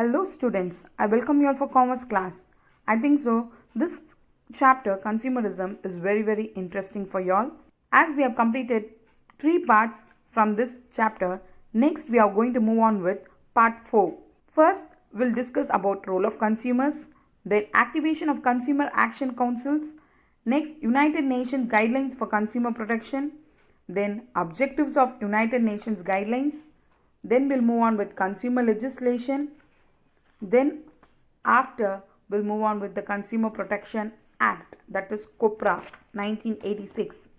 Hello students, I welcome you all for commerce class. I think so this chapter consumerism is very interesting for you all. As we have completed 3 parts from this chapter, next we are going to move on with part 4. First we'll discuss about role of consumers, then activation of consumer action councils, next United Nations guidelines for consumer protection, then objectives of United Nations guidelines, then we'll move on with consumer legislation. Then after we'll move on with the Consumer Protection Act, that is COPRA 1986.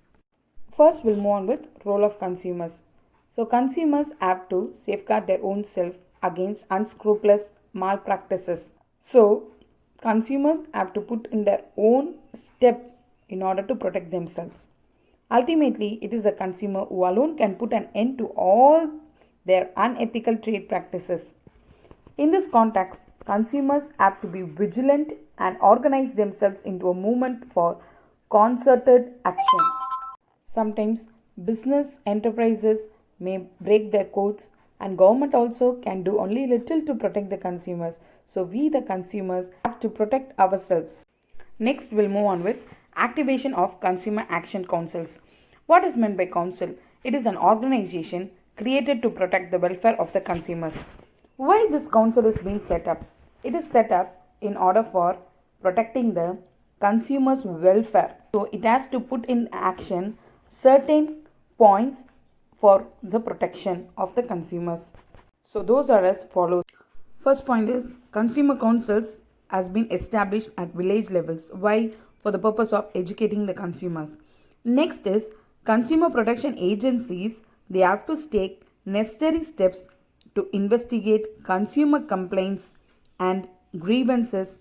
First we'll move on with role of consumers. So consumers have to safeguard their own self against unscrupulous malpractices. So consumers have to put in their own step in order to protect themselves. Ultimately, it is the consumer who alone can put an end to all their unethical trade practices. In this context, consumers have to be vigilant and organize themselves into a movement for concerted action. Sometimes business enterprises may break their codes and government also can do only little to protect the consumers. So we the consumers have to protect ourselves. Next we'll move on with activation of consumer action councils. What is meant by council? It is an organization created to protect the welfare of the consumers. Why this council is being set up? It is set up in order for protecting the consumers' welfare. So it has to put in action certain points for the protection of the consumers. So those are as follows. First point is consumer councils has been established at village levels. Why? For the purpose of educating the consumers. Next is consumer protection agencies. They have to take necessary steps to investigate consumer complaints and grievances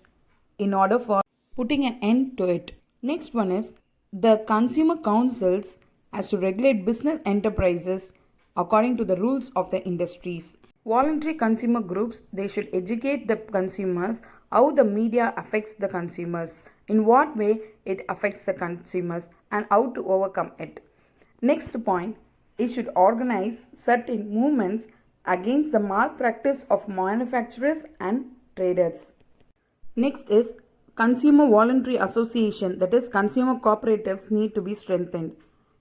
in order for putting an end to it. Next one is the consumer councils has to regulate business enterprises according to the rules of the industries. Voluntary consumer groups, they should educate the consumers how the media affects the consumers, in what way it affects the consumers and how to overcome it. Next point, it should organize certain movements against the malpractice of manufacturers and traders. Next is consumer voluntary association, that is consumer cooperatives need to be strengthened.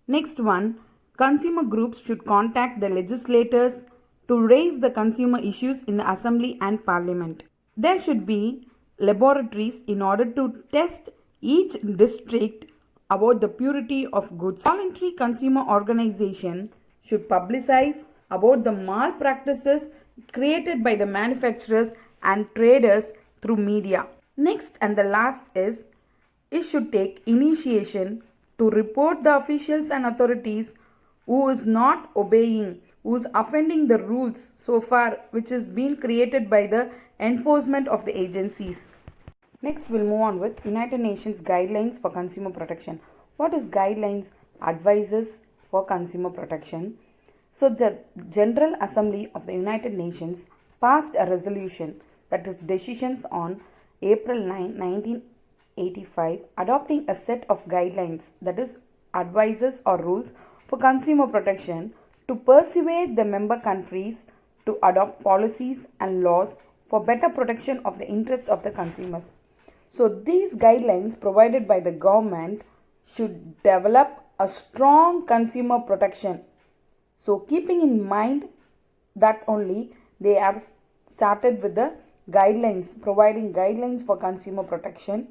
Next one, consumer groups should contact the legislators to raise the consumer issues in the assembly and parliament. There should be laboratories in order to test each district about the purity of goods. Voluntary consumer organization should publicize about the malpractices created by the manufacturers and traders through media. Next and the last is, it should take initiation to report the officials and authorities who is not obeying, who is offending the rules so far which is being created by the enforcement of the agencies. Next we'll move on with United Nations guidelines for consumer protection. What is guidelines? Advices for consumer protection. So the General Assembly of the United Nations passed a resolution, that is decisions, on April 9, 1985 adopting a set of guidelines, that is advices or rules for consumer protection to persuade the member countries to adopt policies and laws for better protection of the interest of the consumers. So these guidelines provided by the government should develop a strong consumer protection. So keeping in mind that only they have started with the guidelines, providing guidelines for consumer protection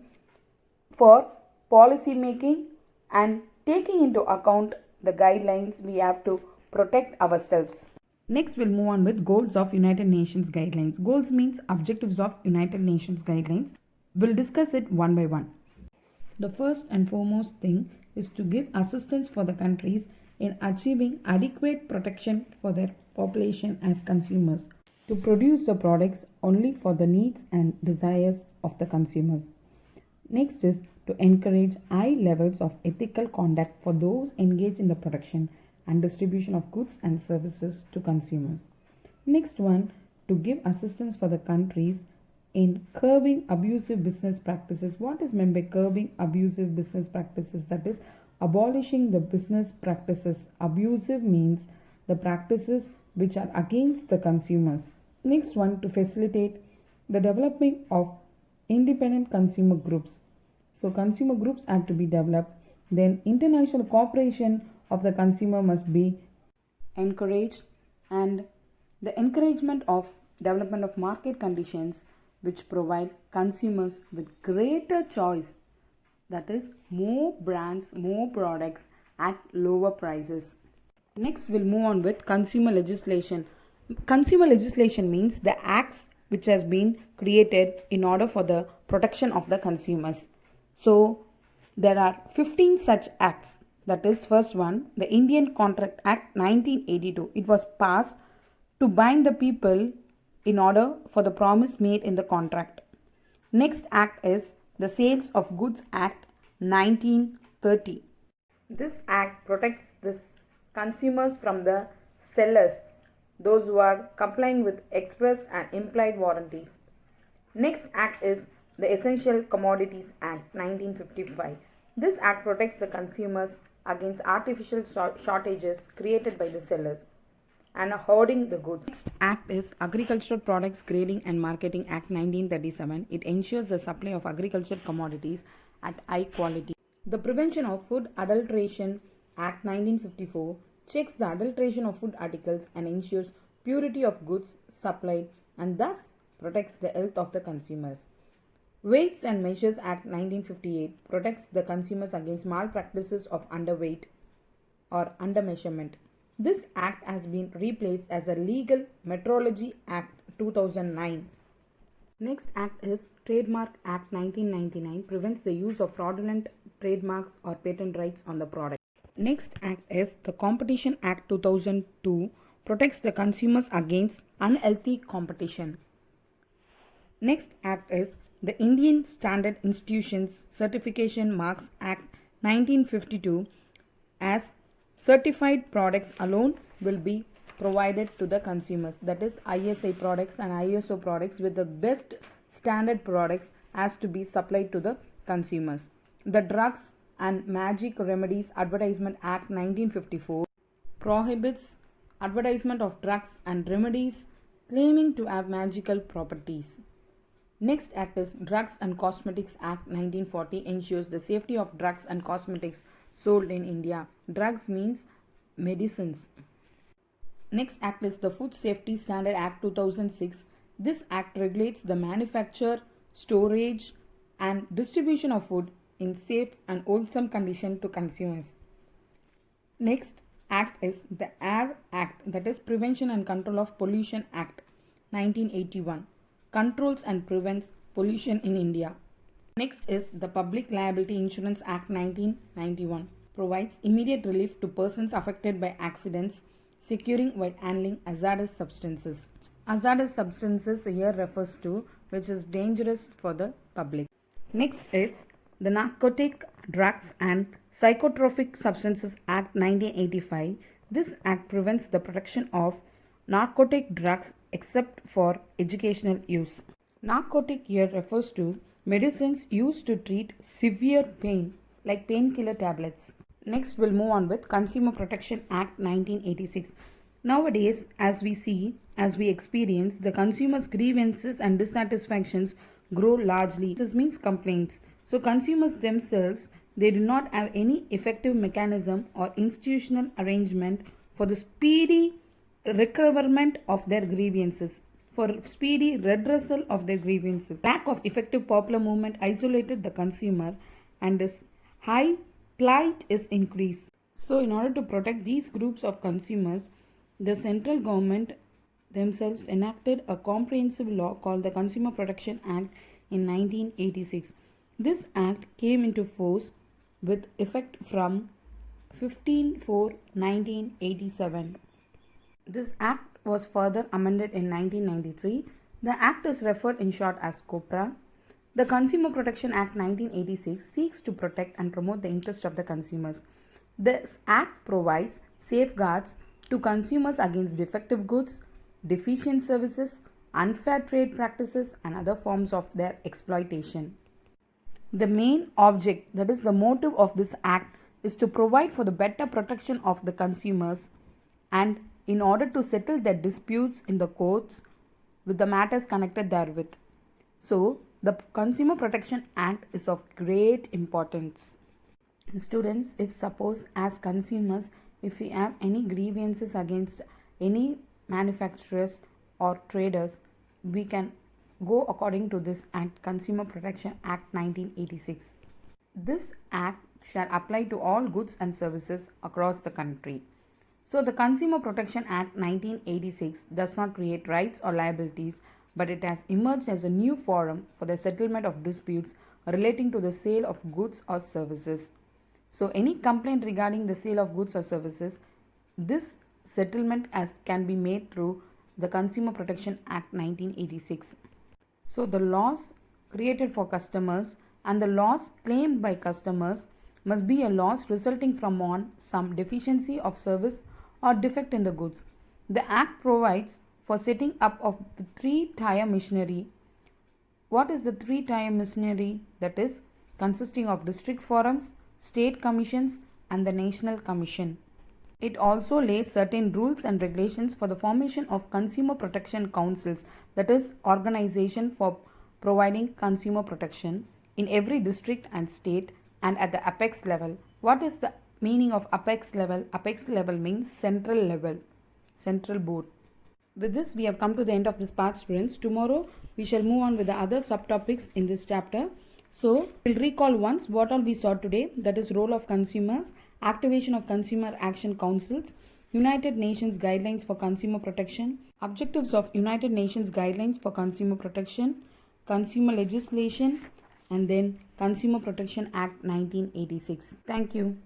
for policy making, and taking into account the guidelines we have to protect ourselves. Next we'll move on with goals of United Nations guidelines. Goals means objectives of United Nations guidelines. We'll discuss it one by one. The first and foremost thing is to give assistance for the countries in achieving adequate protection for their population as consumers, to produce the products only for the needs and desires of the consumers. Next is to encourage high levels of ethical conduct for those engaged in the production and distribution of goods and services to consumers. Next one, to give assistance for the countries in curbing abusive business practices. What is meant by curbing abusive business practices? That is abolishing the business practices. Abusive means the practices which are against the consumers. Next one, to facilitate the development of independent consumer groups. So consumer groups have to be developed. Then international cooperation of the consumer must be encouraged, and the encouragement of development of market conditions which provide consumers with greater choice, that is more brands, more products at lower prices. Next, we'll move on with consumer legislation. Consumer legislation means the acts which has been created in order for the protection of the consumers. So, there are 15 such acts. That is, first one, the Indian Contract Act 1982. It was passed to bind the people in order for the promise made in the contract. Next act is the Sales of Goods Act 1930. This act protects the consumers from the sellers, those who are complying with express and implied warranties. Next act is the Essential Commodities Act 1955. This act protects the consumers against artificial shortages created by the sellers and hoarding the goods. Next act is Agricultural Products Grading and Marketing Act 1937. It ensures the supply of agricultural commodities at high quality. The Prevention of Food Adulteration Act 1954 checks the adulteration of food articles and ensures purity of goods supplied and thus protects the health of the consumers. Weights and Measures Act 1958 protects the consumers against malpractices of underweight or undermeasurement. This act has been replaced as a Legal Metrology Act 2009. Next act is Trademark Act 1999, prevents the use of fraudulent trademarks or patent rights on the product. Next act is the Competition Act 2002, protects the consumers against unhealthy competition. Next act is the Indian Standard Institutions Certification Marks Act 1952, as certified products alone will be provided to the consumers. That is, ISI products and ISO products with the best standard products has to be supplied to the consumers. The Drugs and Magic Remedies Advertisement Act 1954 prohibits advertisement of drugs and remedies claiming to have magical properties. Next act is Drugs and Cosmetics Act 1940, ensures the safety of drugs and cosmetics sold in India. Drugs means medicines. Next act is the Food Safety Standard Act 2006. This act regulates the manufacture, storage and distribution of food in safe and wholesome condition to consumers. Next act is the Air Act, that is Prevention and Control of Pollution Act 1981. Controls and prevents pollution in India. Next is the Public Liability Insurance Act 1991. Provides immediate relief to persons affected by accidents, securing while handling hazardous substances. Hazardous substances here refers to which is dangerous for the public. Next is the Narcotic Drugs and Psychotropic Substances Act 1985. This act prevents the production of narcotic drugs except for educational use. Narcotic here refers to medicines used to treat severe pain like painkiller tablets. Next, we'll move on with Consumer Protection Act 1986. Nowadays, as we experience, the consumers' grievances and dissatisfactions grow largely. This means complaints. So, consumers themselves, they do not have any effective mechanism or institutional arrangement for the speedy recoverment of their grievances, for speedy redressal of their grievances. Lack of effective popular movement isolated the consumer and his high plight is increased. So in order to protect these groups of consumers, the central government themselves enacted a comprehensive law called the Consumer Protection Act in 1986. This act came into force with effect from 15/4/1987. This act was further amended in 1993. The act is referred in short as COPRA. The Consumer Protection Act 1986 seeks to protect and promote the interest of the consumers. This act provides safeguards to consumers against defective goods, deficient services, unfair trade practices, and other forms of their exploitation. The main object, that is the motive of this act, is to provide for the better protection of the consumers and in order to settle their disputes in the courts with the matters connected therewith. So, the Consumer Protection Act is of great importance. Students, if suppose as consumers, if we have any grievances against any manufacturers or traders, we can go according to this Act, Consumer Protection Act 1986. This act shall apply to all goods and services across the country. So, the Consumer Protection Act 1986 does not create rights or liabilities, but it has emerged as a new forum for the settlement of disputes relating to the sale of goods or services. So, any complaint regarding the sale of goods or services, this settlement can be made through the Consumer Protection Act 1986. So, the laws created for customers and the loss claimed by customers must be a loss resulting from some deficiency of service or defect in the goods. The Act provides for setting up of the three-tier machinery. What is the three-tier machinery? That is consisting of district forums, state commissions and the national commission. It also lays certain rules and regulations for the formation of consumer protection councils, that is organization for providing consumer protection in every district and state and at the apex level. What is the meaning of apex level? Apex level means central level, central board. With this, we have come to the end of this part, students. Tomorrow, we shall move on with the other subtopics in this chapter. So, we'll recall once what all we saw today, that is role of consumers, activation of consumer action councils, United Nations guidelines for consumer protection, objectives of United Nations guidelines for consumer protection, consumer legislation, and then Consumer Protection Act 1986. Thank you.